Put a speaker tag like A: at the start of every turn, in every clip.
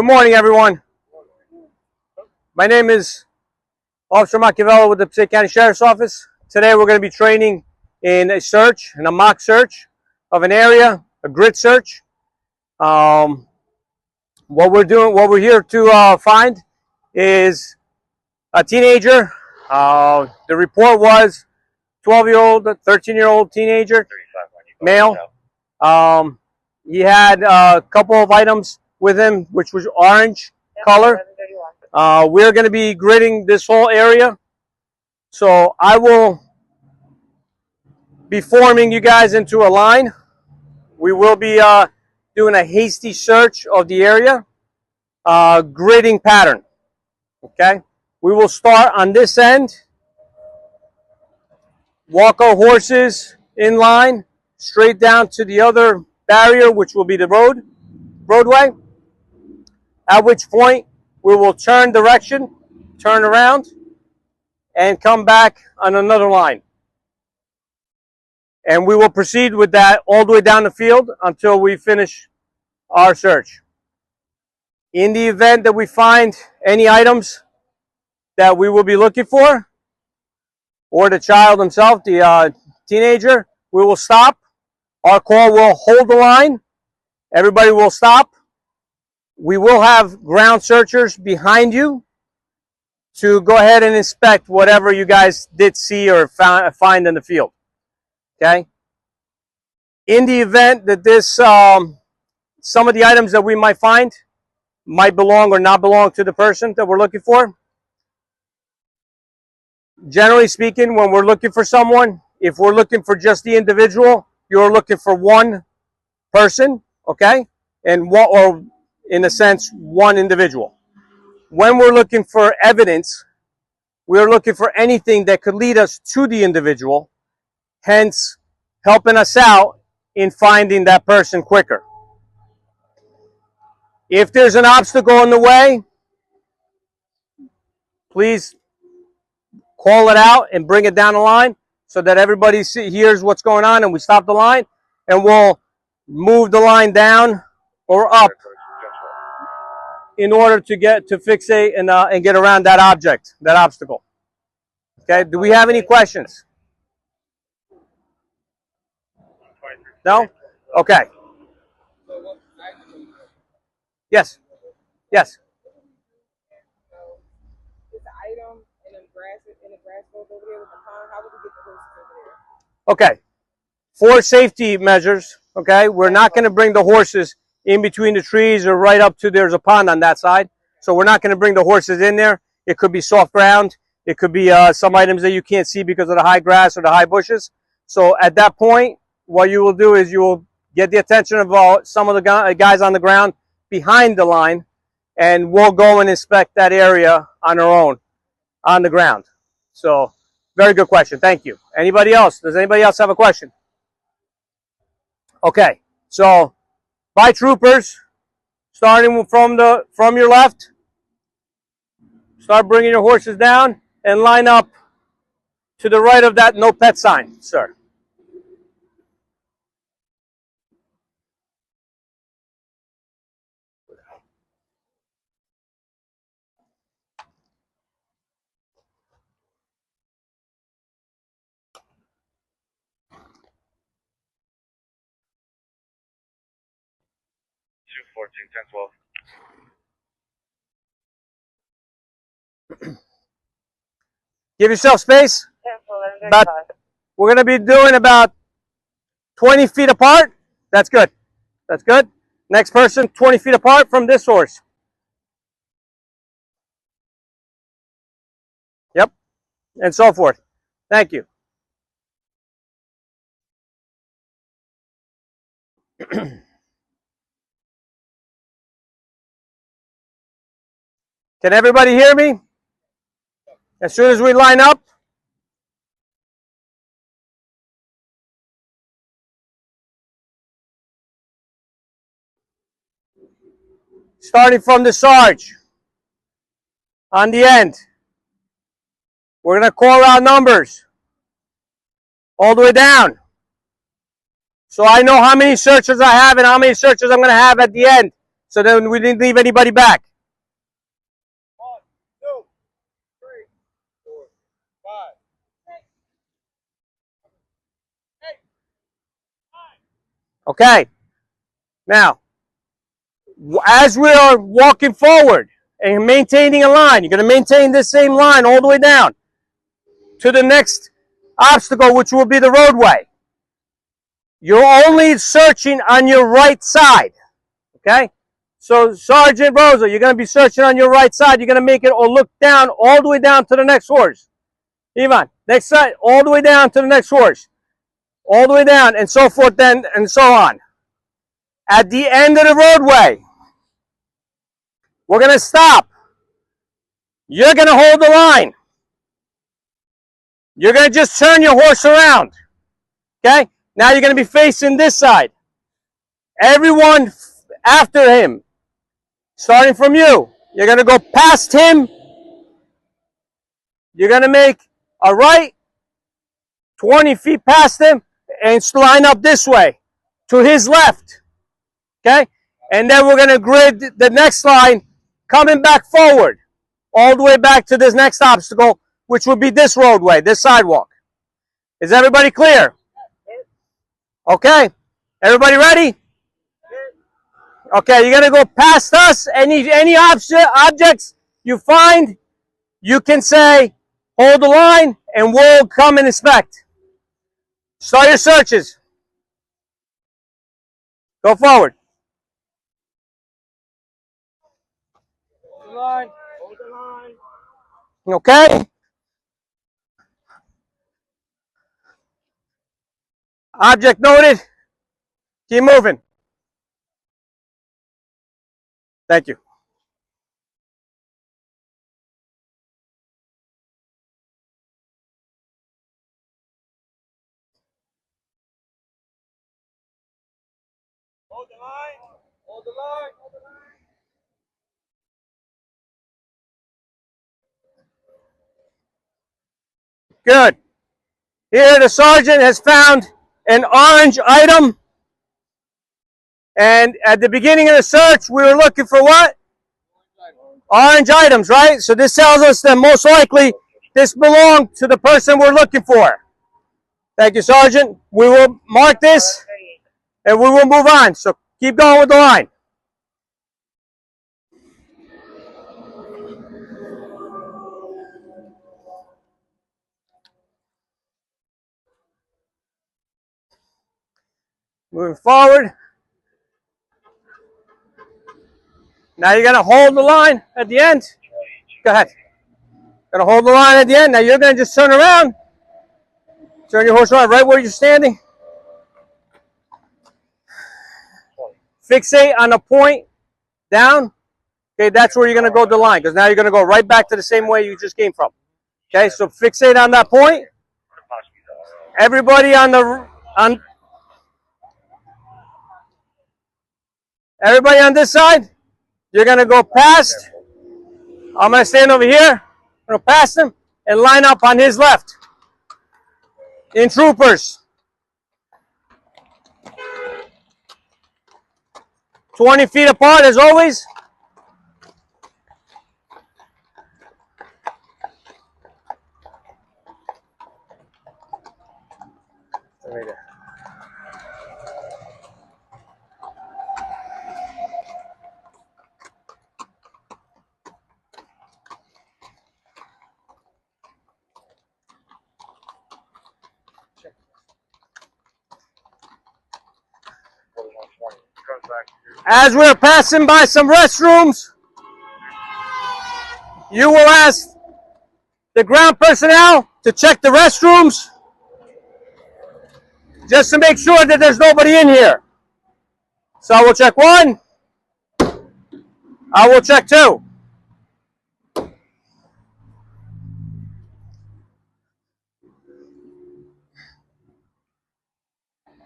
A: Good morning, everyone. My name is Officer Macchiavello with the Passaic County Sheriff's Office. Today we're going to be training in a search, in a mock search of an area, a grid search. What we're here to find is a teenager. The report was 12-year-old, 13-year-old teenager, male. He had a couple of items with him, which was orange color. We're going to be gridding this whole area. So I will be forming you guys into a line. We will be doing a hasty search of the area, gridding pattern. Okay? We will start on this end, walk our horses in line, straight down to the other barrier, which will be the roadway. At which point we will turn direction, turn around, and come back on another line. And we will proceed with that all the way down the field until we finish our search. In the event that we find any items that we will be looking for, or the child himself, the teenager, we will stop. Our call will hold the line. Everybody will stop. We will have ground searchers behind you to go ahead and inspect whatever you guys did see or find in the field. Okay? In the event that this, some of the items that we might find might belong or not belong to the person that we're looking for. Generally speaking, when we're looking for someone, if we're looking for just the individual, you're looking for one person, okay? And what, or in a sense, one individual. When we're looking for evidence, we're looking for anything that could lead us to the individual, hence helping us out in finding that person quicker. If there's an obstacle in the way, please call it out and bring it down the line so that everybody hears what's going on, and we stop the line, and we'll move the line down or up in order to get to fixate and get around that object, that obstacle. Okay, do we have any questions? No? Okay. Yes. Yes. Okay. For safety measures, okay, we're not going to bring the horses in between the trees or right up to, there's a pond on that side. So we're not going to bring the horses in there. It could be soft ground. It could be some items that you can't see because of the high grass or the high bushes. So at that point, what you will do is you will get the attention of some of the guys on the ground behind the line, and we'll go and inspect that area on our own, on the ground. So, very good question. Thank you. Anybody else? Does anybody else have a question? Okay. So, by troopers, starting from your left, start bringing your horses down and line up to the right of that no pet sign, sir. Give yourself space. We're going to be doing about 20 feet apart. That's good. That's good. Next person, 20 feet apart from this horse. Yep. And so forth. Thank you. Can everybody hear me? As soon as we line up. Starting from the sarge on the end. We're going to call out numbers all the way down. So I know how many searches I have and how many searches I'm going to have at the end. so then we didn't leave anybody back.
B: 1, 2, 3, 4, 5, 6, 8, 9.
A: Okay. Now, as we are walking forward and maintaining a line, you're going to maintain this same line all the way down to the next obstacle, which will be the roadway. You're only searching on your right side. Okay? So, Sergeant Rosa, you're going to be searching on your right side. You're going to make it or look down all the way down to the next horse. Ivan, next side, all the way down to the next horse. All the way down, and so forth, then, and so on. At the end of the roadway, we're going to stop. You're going to hold the line. You're going to just turn your horse around. Okay? Now you're going to be facing this side. Everyone after him, starting from you, you're going to go past him. You're going to make a right, 20 feet past him, and line up this way to his left. Okay? And then we're going to grid the next line coming back forward, all the way back to this next obstacle, which would be this roadway, this sidewalk. Is everybody clear? Okay. Everybody ready? Okay, you're going to go past us. Any objects you find, you can say, hold the line, and we'll come and inspect. Start your searches. Go forward.
B: Hold the line. Hold the line.
A: Okay? Object noted. Keep moving. Thank you.
B: Hold the line. Hold the line. Hold the line.
A: Good. Here the sergeant has found an orange item. And at the beginning of the search, we were looking for what? Orange items, right? So this tells us that most likely this belonged to the person we're looking for. Thank you, Sergeant. We will mark this and we will move on. So keep going with the line. Moving forward. Now you're going to hold the line at the end. Go ahead. Going to hold the line at the end. Now you're going to just turn around. Turn your horse around right where you're standing. Fixate on a point down. Okay, that's where you're going to go the line, because now you're going to go right back to the same way you just came from. Okay, so fixate on that point. Everybody everybody on this side, you're going to go past. I'm going to stand over here. I'm going to pass him and line up on his left. In troopers. 20 feet apart as always. Right there. As we're passing by some restrooms, you will ask the ground personnel to check the restrooms just to make sure that there's nobody in here. So I will check one. I will check two.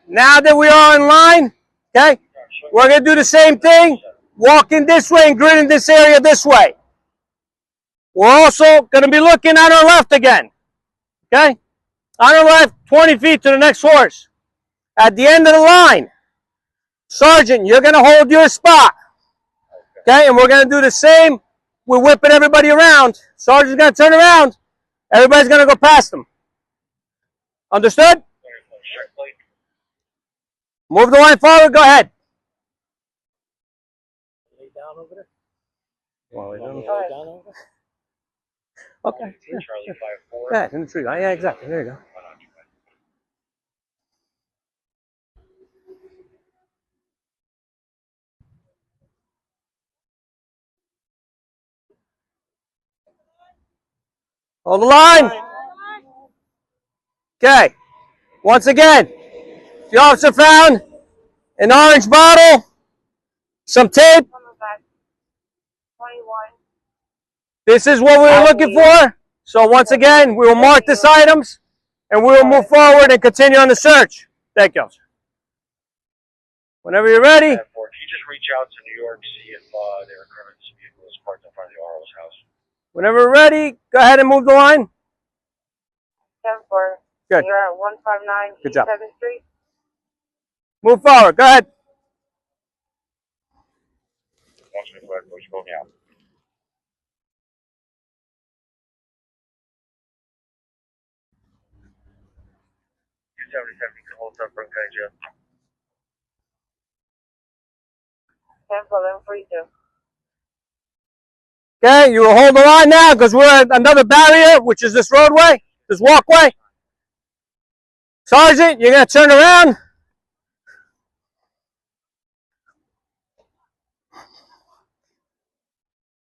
A: Now that we are in line, okay, we're going to do the same thing, walking this way and gridding this area this way. We're also going to be looking on our left again, okay? On our left, 20 feet to the next horse. At the end of the line, Sergeant, you're going to hold your spot. Okay, and we're going to do the same. We're whipping everybody around. Sergeant's going to turn around. Everybody's going to go past them. Understood? Move the line forward. Go ahead.
B: Lay down over there.
A: Okay. Yeah. Yeah, in the tree. Yeah, exactly. There you go. Hold the line. Okay. Once again, the officer found an orange bottle, some tape. This is what we were looking for. So once again, we will mark these items and we will move forward and continue on the search. Thank you, officer. Whenever you're ready.
C: Can you just reach out to New York, see if there are current vehicles parked in front of the RO's house?
A: Whenever you're ready, go ahead and move the line.
D: 10-4.
A: Good.
D: You're at 159
A: Good job.
D: 7th Street.
A: Move forward. Go ahead.
C: Go now. You can hold up for jail.
D: 10-4 1142.
A: Okay, you will hold the line now because we're at another barrier, which is this roadway, this walkway. Sergeant, you're going to turn around.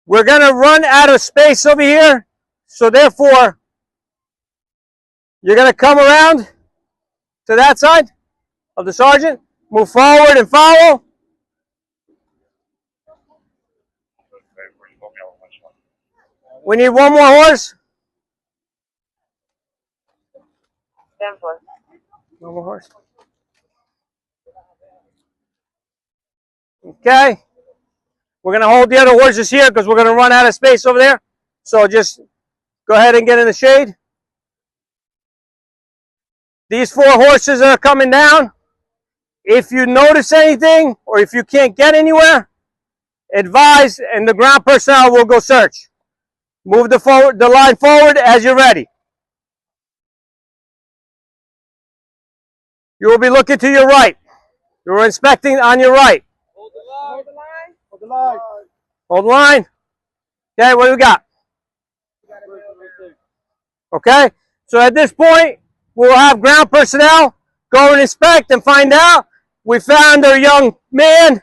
A: We're going to run out of space over here. So therefore, you're going to come around to that side of the sergeant. Move forward and follow. We need one more horse.
D: 10-4.
A: One more horse. Okay. We're going to hold the other horses here because we're going to run out of space over there. So just go ahead and get in the shade. These 4 horses are coming down. If you notice anything or if you can't get anywhere, advise and the ground personnel will go search. Move the line forward as you're ready. You will be looking to your right. You're inspecting on your right.
B: Hold the line. Hold the line.
A: Hold the line. Okay, what do we got? Okay, so at this point, we'll have ground personnel go and inspect and find out. We found our young man.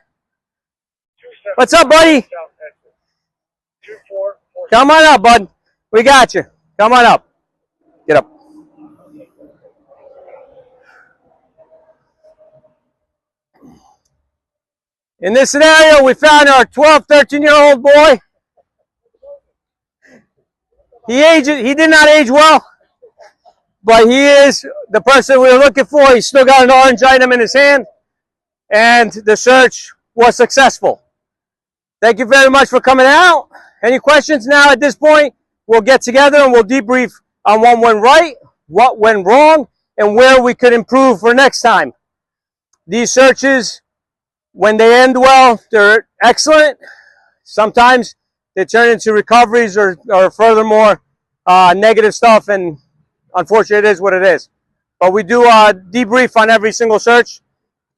A: What's up, buddy? Come on up, bud. We got you. Come on up. Get up. In this scenario, we found our 12, 13-year-old boy. He did not age well, but he is the person we were looking for. He's still got an orange item in his hand, and the search was successful. Thank you very much for coming out. Any questions now at this point? We'll get together and we'll debrief on what went right, what went wrong, and where we could improve for next time. These searches, when they end well, they're excellent. Sometimes they turn into recoveries or furthermore negative stuff, and unfortunately it is what it is. But we do debrief on every single search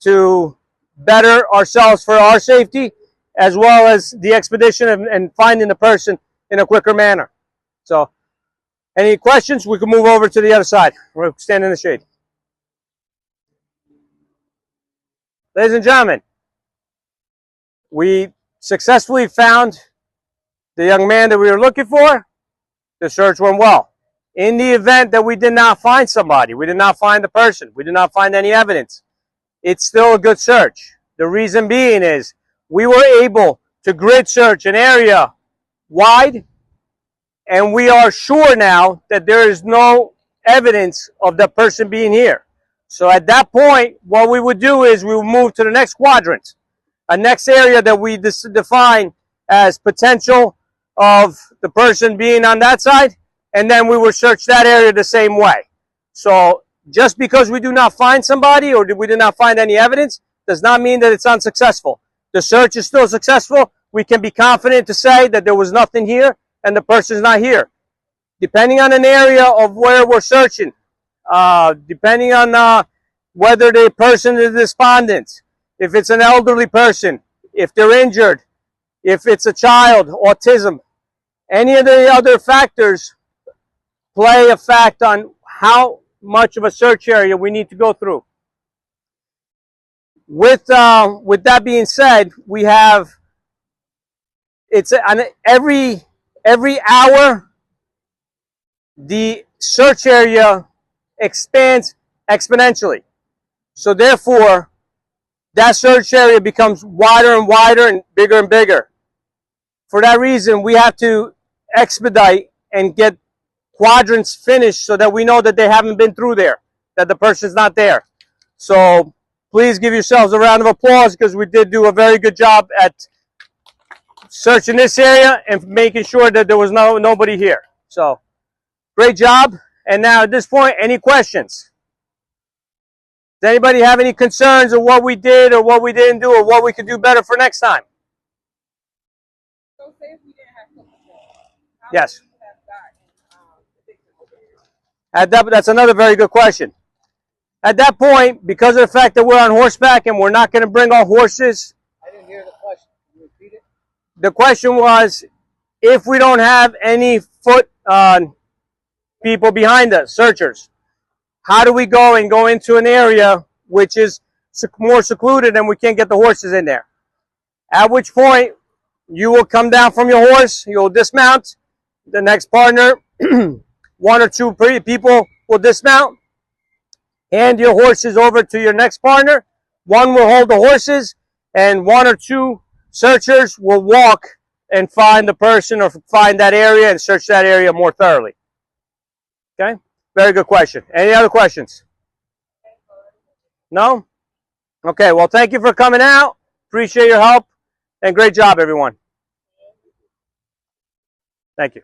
A: to better ourselves for our safety, as well as the expedition and finding the person in a quicker manner. So, any questions? We can move over to the other side. We'll stand in the shade. Ladies and gentlemen, we successfully found the young man that we were looking for. The search went well. In the event that we did not find somebody, we did not find the person, we did not find any evidence, it's still a good search. The reason being is we were able to grid search an area wide, and we are sure now that there is no evidence of the person being here. So at that point, what we would do is we would move to the next quadrant, a next area that we define as potential of the person being on that side, and then we would search that area the same way. So just because we do not find somebody or we do not find any evidence does not mean that it's unsuccessful. The search is still successful. we can be confident to say that there was nothing here and the person's not here. Depending on an area of where we're searching, depending on whether the person is despondent, if it's an elderly person, if they're injured, if it's a child, autism, any of the other factors play a fact on how much of a search area we need to go through. With that being said, we have, it's on every hour, the search area expands exponentially. So therefore, that search area becomes wider and wider and bigger. For that reason, we have to expedite and get quadrants finished so that we know that they haven't been through there, that the person's not there. So please give yourselves a round of applause, because we did do a very good job at searching this area and making sure that there was nobody here. So great job. And now at this point, any questions? Does anybody have any concerns of what we did or what we didn't do or what we could do better for next time?
E: So say if we didn't have football, how
A: Yes.
E: would we have gotten the victim over here?
A: That's another very good question. At that point, because of the fact that we're on horseback and we're not going to bring our horses.
B: I didn't hear the question. Can you repeat it?
A: The question was, if we don't have any foot people behind us, searchers, how do we go into an area which is more secluded and we can't get the horses in there? At which point, you will come down from your horse, you'll dismount, the next partner, one or two people will dismount, hand your horses over to your next partner, one will hold the horses, and one or two searchers will walk and find the person or find that area and search that area more thoroughly. Okay? Very good question. Any other questions? No? Okay, well, thank you for coming out. Appreciate your help, and great job, everyone. Thank you.